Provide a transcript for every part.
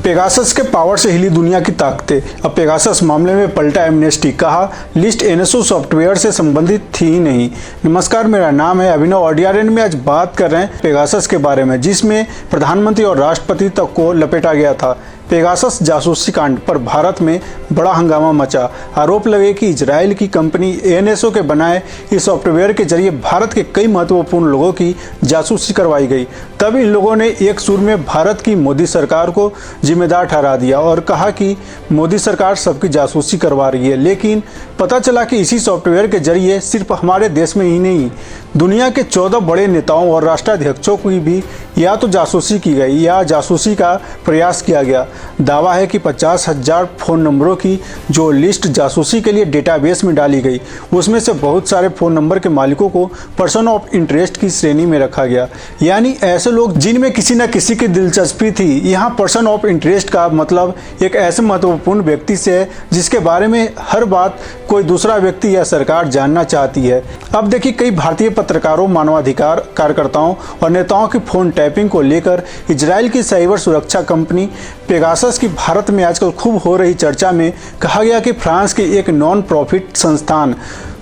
Pegasus के power से हिली दुनिया की ताकतें। अब पेगासस मामले में पलटा एमनेस्टी। कहा लिस्ट एनएसओ सॉफ्टवेयर से संबंधित थी ही नहीं। नमस्कार, मेरा नाम है अभिनव और DRN में आज बात कर रहे हैं पेगासस के बारे में, जिसमें प्रधानमंत्री और राष्ट्रपति तक को लपेटा गया था। पेगासस जासूसी कांड पर भारत में बड़ा हंगामा मचा। आरोप लगे कि इजराइल की कंपनी एनएसओ के बनाए इस सॉफ्टवेयर के जरिए भारत के कई महत्वपूर्ण लोगों की जासूसी करवाई गई। तब इन लोगों ने एक सुर में भारत की मोदी सरकार को जिम्मेदार ठहरा दिया और कहा कि मोदी सरकार सबकी जासूसी करवा रही है। लेकिन पता चला कि इसी सॉफ्टवेयर के जरिए सिर्फ हमारे देश में ही नहीं, दुनिया के 14 बड़े नेताओं और राष्ट्राध्यक्षों की भी या तो जासूसी की गई या जासूसी का प्रयास किया गया। दावा है कि 50,000 फ़ोन नंबरों की जो लिस्ट जासूसी के लिए डेटाबेस में डाली गई, उसमें से बहुत सारे फ़ोन नंबर के मालिकों को पर्सन ऑफ इंटरेस्ट की श्रेणी में रखा गया, यानी ऐसे लोग जिनमें किसी न किसी की दिलचस्पी थी। यहाँ पर्सन ऑफ इंटरेस्ट का मतलब एक ऐसे महत्वपूर्ण व्यक्ति से है जिसके बारे में हर बात कोई दूसरा व्यक्ति या सरकार जानना चाहती है। अब देखिए, कई भारतीय पत्रकारों, मानवाधिकार कार्यकर्ताओं और नेताओं की फ़ोन टैपिंग को लेकर इजराइल की साइबर सुरक्षा कंपनी पेगासस की भारत में आजकल खूब हो रही चर्चा में कहा गया कि फ्रांस के एक नॉन प्रॉफिट संस्थान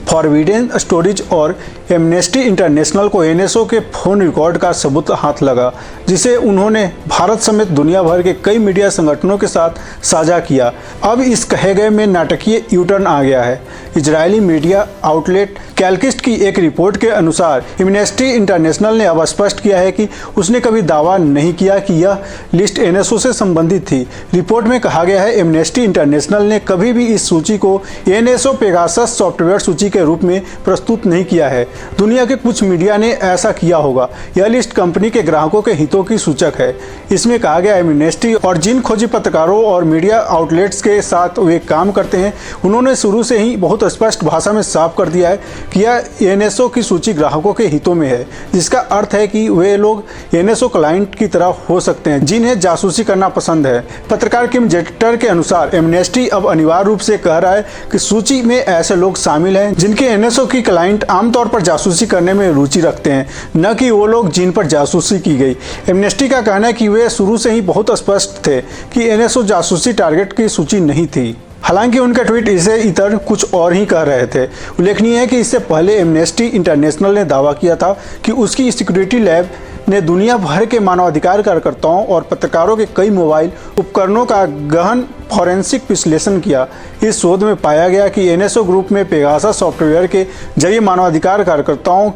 फॉरबिडेन स्टोरेज और एमनेस्टी इंटरनेशनल को एनएसओ के फ़ोन रिकॉर्ड का सबूत हाथ लगा, जिसे उन्होंने भारत समेत दुनिया भर के कई मीडिया संगठनों के साथ साझा किया। अब इस कहे गए में नाटकीय यूटर्न आ गया है। इजरायली मीडिया आउटलेट कैलकिस्ट की एक रिपोर्ट के अनुसार एमनेस्टी इंटरनेशनल ने अब स्पष्ट किया है कि उसने कभी दावा नहीं किया कि यह लिस्ट एनएसओ से संबंधित थी। रिपोर्ट में कहा गया है, एमनेस्टी इंटरनेशनल ने कभी भी इस सूची को एनएसओ पेगासस सॉफ्टवेयर सूची के रूप में प्रस्तुत नहीं किया है। दुनिया के कुछ मीडिया ने ऐसा किया होगा। यह लिस्ट कंपनी के ग्राहकों के हितों की सूचक है। इसमें कहा गया है, एमनेस्टी और जिन खोजी पत्रकारों और मीडिया आउटलेट्स के साथ वे काम करते हैं, उन्होंने शुरू से ही बहुत स्पष्ट भाषा में साफ कर दिया है कि यह एनएसओ की सूची ग्राहकों के हितों में है, जिसका अर्थ है कि वे लोग एनएसओ क्लाइंट की तरह हो सकते हैं जिन्हें जासूसी करना पसंद है। पत्रकार किम जेटर के अनुसार एमनेस्टी अब अनिवार्य रूप से कह रहा है कि सूची में ऐसे लोग शामिल हैं जिनके एनएसओ की क्लाइंट आमतौर पर जासूसी करने में रुचि रखते हैं, न कि वो लोग जिन पर जासूसी की गई। एमनेस्टी का कहना है कि वे शुरू से ही बहुत स्पष्ट थे कि एनएसओ जासूसी टारगेट की सूची नहीं थी। हालांकि उनका ट्वीट इसे इतर कुछ और ही कह रहे थे। उल्लेखनीय है कि इससे पहले एमनेस्टी इंटरनेशनल ने दावा किया था कि उसकी सिक्योरिटी लैब ने दुनिया भर के मानवाधिकार कार्यकर्ताओं और पत्रकारों के कई मोबाइल उपकरणों का गहन फॉरेंसिक विश्लेषण किया। इस शोध में पाया गया कि एनएसओ ग्रुप में पेगासस सॉफ्टवेयर के जरिए मानवाधिकार कार्यकर्ताओं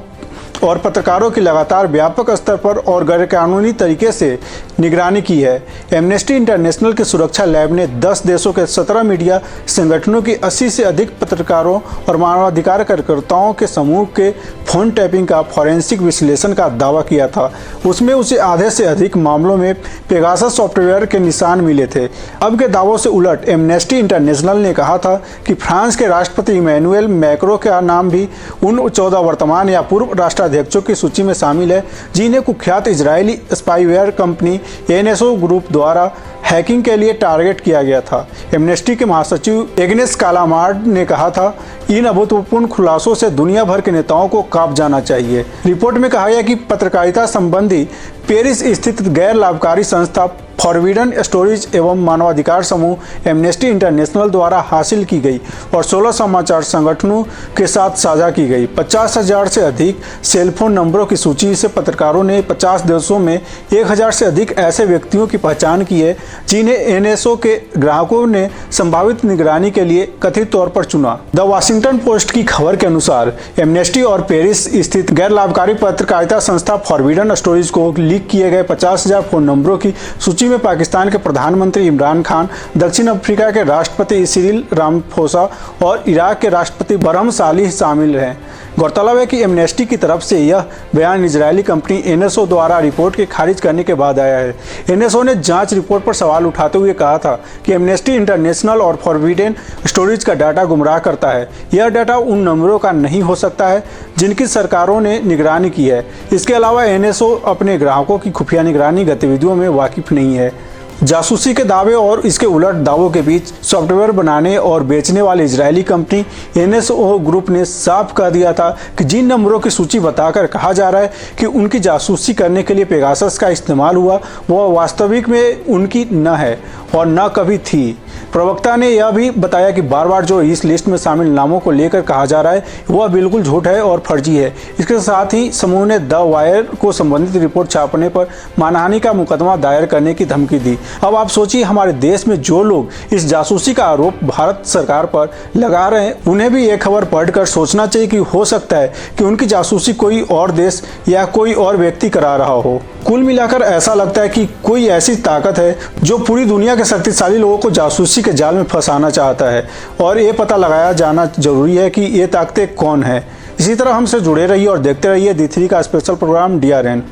और पत्रकारों की लगातार व्यापक स्तर पर और गैरकानूनी तरीके से निगरानी की है। एमनेस्टी इंटरनेशनल के सुरक्षा लैब ने 10 देशों के 17 मीडिया संगठनों की 80 से अधिक पत्रकारों और मानवाधिकार कार्यकर्ताओं के समूह के फ़ोन टैपिंग का फॉरेंसिक विश्लेषण का दावा किया था। उसमें उसे आधे से अधिक मामलों में पेगासस सॉफ्टवेयर के निशान मिले थे। अब के दावों से उलट एमनेस्टी इंटरनेशनल ने कहा था कि फ्रांस के राष्ट्रपति इमैनुएल मैक्रों का नाम भी उन 14 वर्तमान या पूर्व राष्ट्राध्यक्षों की सूची में शामिल है जिन्हें कुख्यात Israeli spyware company NSO group द्वारा हैकिंग के लिए टारगेट किया गया था। एमनेस्टी के महासचिव एग्नेस कालामार्ड ने कहा था, इन अभूतपूर्व खुलासों से दुनिया भर के नेताओं को कांप जाना चाहिए। रिपोर्ट में कहा गया कि पत्रकारिता संबंधी पेरिस स्थित गैर लाभकारी संस्था फॉरबिडन स्टोरेज एवं मानवाधिकार समूह एमनेस्टी इंटरनेशनल द्वारा हासिल की गई और 16 समाचार संगठनों के साथ साझा की गई 50,000 से अधिक सेलफोन नंबरों की सूची से पत्रकारों ने 50 देशों में 1,000 से अधिक ऐसे व्यक्तियों की पहचान की है जिन्हें एनएसओ के ग्राहकों ने संभावित निगरानी के लिए कथित तौर पर चुना। द वाशिंगटन पोस्ट की खबर के अनुसार एमनेस्टी और पेरिस स्थित गैर लाभकारी पत्रकारिता संस्था फॉरबिडन स्टोरेज को लीक किए गए 50,000 फोन नंबरों की सूची में पाकिस्तान के प्रधानमंत्री इमरान खान, दक्षिण अफ्रीका के राष्ट्रपति सिरिल रामाफोसा और इराक के राष्ट्रपति बरहम सालिह शामिल हैं। गौरतलब है कि एमनेस्टी की तरफ से यह बयान इजरायली कंपनी एनएसओ द्वारा रिपोर्ट के खारिज करने के बाद आया है। एनएसओ ने जांच रिपोर्ट पर सवाल उठाते हुए कहा था कि एमनेस्टी इंटरनेशनल और फॉरबिडन स्टोरेज का डाटा गुमराह करता है। यह डाटा उन नंबरों का नहीं हो सकता है जिनकी सरकारों ने निगरानी की है। इसके अलावा एनएसओ अपने ग्राहकों की खुफिया निगरानी गतिविधियों में वाकिफ नहीं है। जासूसी के दावे और इसके उलट दावों के बीच सॉफ्टवेयर बनाने और बेचने वाली इजरायली कंपनी एनएसओ ग्रुप ने साफ कह दिया था कि जिन नंबरों की सूची बताकर कहा जा रहा है कि उनकी जासूसी करने के लिए पेगासस का इस्तेमाल हुआ, वह वास्तविक में उनकी न है और न कभी थी। प्रवक्ता ने यह भी बताया कि बार बार जो इस लिस्ट में शामिल नामों को लेकर कहा जा रहा है वह बिल्कुल झूठ है और फर्जी है। इसके साथ ही समूह ने द वायर को संबंधित रिपोर्ट छापने पर मानहानि का मुकदमा दायर करने की धमकी दी। अब आप सोचिए, हमारे देश में जो लोग इस जासूसी का आरोप भारत सरकार पर लगा रहे हैं, उन्हें भी ये खबर पढ़कर सोचना चाहिए कि हो सकता है कि उनकी जासूसी कोई और देश या कोई और व्यक्ति करा रहा हो। कुल मिलाकर ऐसा लगता है कि कोई ऐसी ताकत है जो पूरी दुनिया के शक्तिशाली लोगों को जासूसी के जाल में फंसाना चाहता है और ये पता लगाया जाना जरूरी है कि ये ताकतें कौन है। इसी तरह हमसे जुड़े रहिए और देखते रहिए D3 का स्पेशल प्रोग्राम DRN।